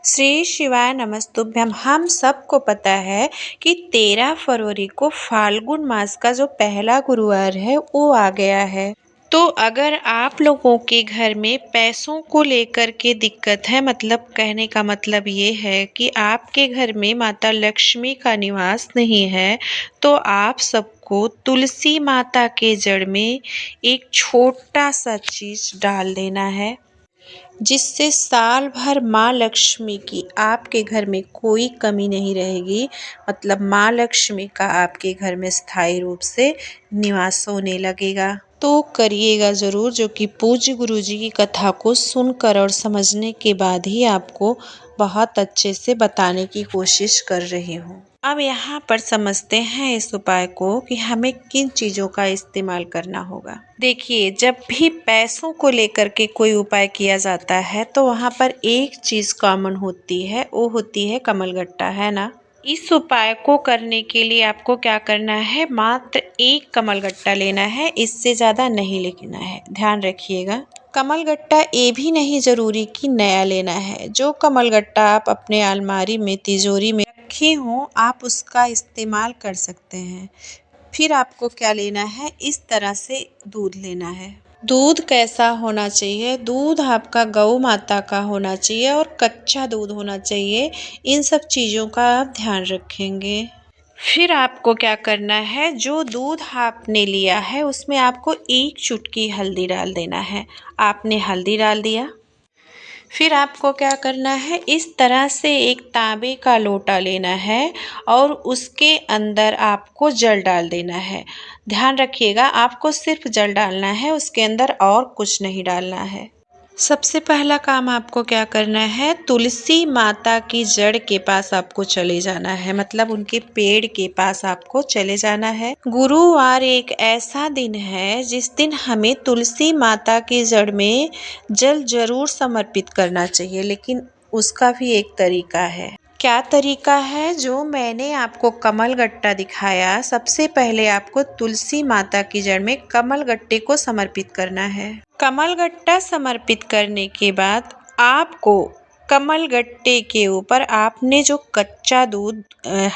श्री शिवाय नमस्तुभ्यम। हम सबको पता है कि 13 फरवरी को फाल्गुन मास का जो पहला गुरुवार है वो आ गया है। तो अगर आप लोगों के घर में पैसों को लेकर के दिक्कत है, मतलब कहने का मतलब ये है कि आपके घर में माता लक्ष्मी का निवास नहीं है, तो आप सबको तुलसी माता के जड़ में एक छोटा सा चीज डाल देना है, जिससे साल भर माँ लक्ष्मी की आपके घर में कोई कमी नहीं रहेगी। मतलब माँ लक्ष्मी का आपके घर में स्थायी रूप से निवास होने लगेगा। तो करिएगा ज़रूर, जो कि पूज्य गुरु जी की कथा को सुनकर और समझने के बाद ही आपको बहुत अच्छे से बताने की कोशिश कर रही हूँ। अब यहाँ पर समझते हैं इस उपाय को कि हमें किन चीज़ों का इस्तेमाल करना होगा। देखिए, जब भी पैसों को लेकर के कोई उपाय किया जाता है तो वहाँ पर एक चीज़ कॉमन होती है, वो होती है कमलगट्टा, है ना। इस उपाय को करने के लिए आपको क्या करना है, मात्र एक कमलगट्टा लेना है, इससे ज़्यादा नहीं लेना है। ध्यान रखिएगा, कमलगट्टा ये भी नहीं ज़रूरी कि नया लेना है। जो कमलगट्टा आप अपने अलमारी में, तिजोरी में रखे हों, आप उसका इस्तेमाल कर सकते हैं। फिर आपको क्या लेना है, इस तरह से दूध लेना है। दूध कैसा होना चाहिए, दूध आपका गौ माता का होना चाहिए और कच्चा दूध होना चाहिए। इन सब चीज़ों का आप ध्यान रखेंगे। फिर आपको क्या करना है, जो दूध आपने लिया है उसमें आपको एक चुटकी हल्दी डाल देना है। आपने हल्दी डाल दिया। फिर आपको क्या करना है, इस तरह से एक तांबे का लोटा लेना है और उसके अंदर आपको जल डाल देना है। ध्यान रखिएगा, आपको सिर्फ जल डालना है, उसके अंदर और कुछ नहीं डालना है। सबसे पहला काम आपको क्या करना है, तुलसी माता की जड़ के पास आपको चले जाना है, मतलब उनके पेड़ के पास आपको चले जाना है। गुरुवार एक ऐसा दिन है जिस दिन हमें तुलसी माता की जड़ में जल जरूर समर्पित करना चाहिए, लेकिन उसका भी एक तरीका है। क्या तरीका है, जो मैंने आपको कमलगट्टा दिखाया, सबसे पहले आपको तुलसी माता की जड़ में कमलगट्टे को समर्पित करना है। कमलगट्टा समर्पित करने के बाद आपको कमलगट्टे के ऊपर आपने जो कच्चा दूध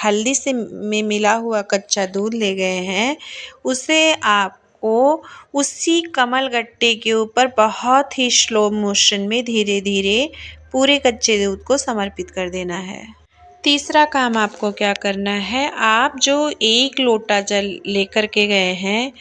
हल्दी से में मिला हुआ कच्चा दूध ले गए हैं, उसे आपको उसी कमलगट्टे के ऊपर बहुत ही स्लो मोशन में धीरे धीरे पूरे कच्चे दूध को समर्पित कर देना है। तीसरा काम आपको क्या करना है, आप जो 1 लोटा जल लेकर के गए हैं,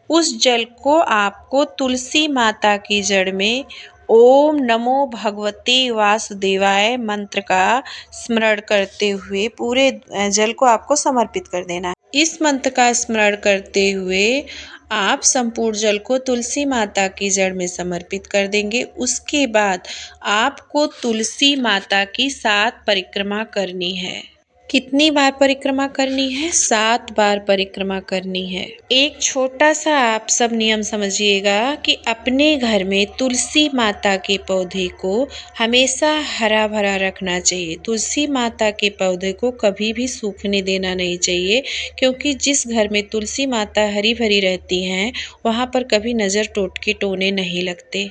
उस जल को आपको तुलसी माता की जड़ में ओम नमो भगवते वासुदेवाय मंत्र का स्मरण करते हुए पूरे जल को आपको समर्पित कर देना है। इस मंत्र का स्मरण करते हुए आप संपूर्ण जल को तुलसी माता की जड़ में समर्पित कर देंगे। उसके बाद आपको तुलसी माता की 7 परिक्रमा करनी है। कितनी बार परिक्रमा करनी है, 7 बार परिक्रमा करनी है। एक छोटा सा आप सब नियम समझिएगा कि अपने घर में तुलसी माता के पौधे को हमेशा हरा भरा रखना चाहिए। तुलसी माता के पौधे को कभी भी सूखने देना नहीं चाहिए, क्योंकि जिस घर में तुलसी माता हरी भरी रहती हैं, वहाँ पर कभी नज़र टोटके टोने नहीं लगते।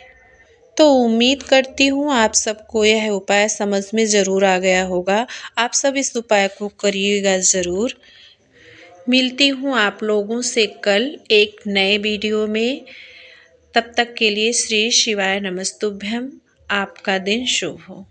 तो उम्मीद करती हूँ आप सबको यह उपाय समझ में ज़रूर आ गया होगा। आप सब इस उपाय को करिएगा ज़रूर। मिलती हूँ आप लोगों से कल एक नए वीडियो में। तब तक के लिए श्री शिवाय नमस्तुभ्यम। आपका दिन शुभ हो।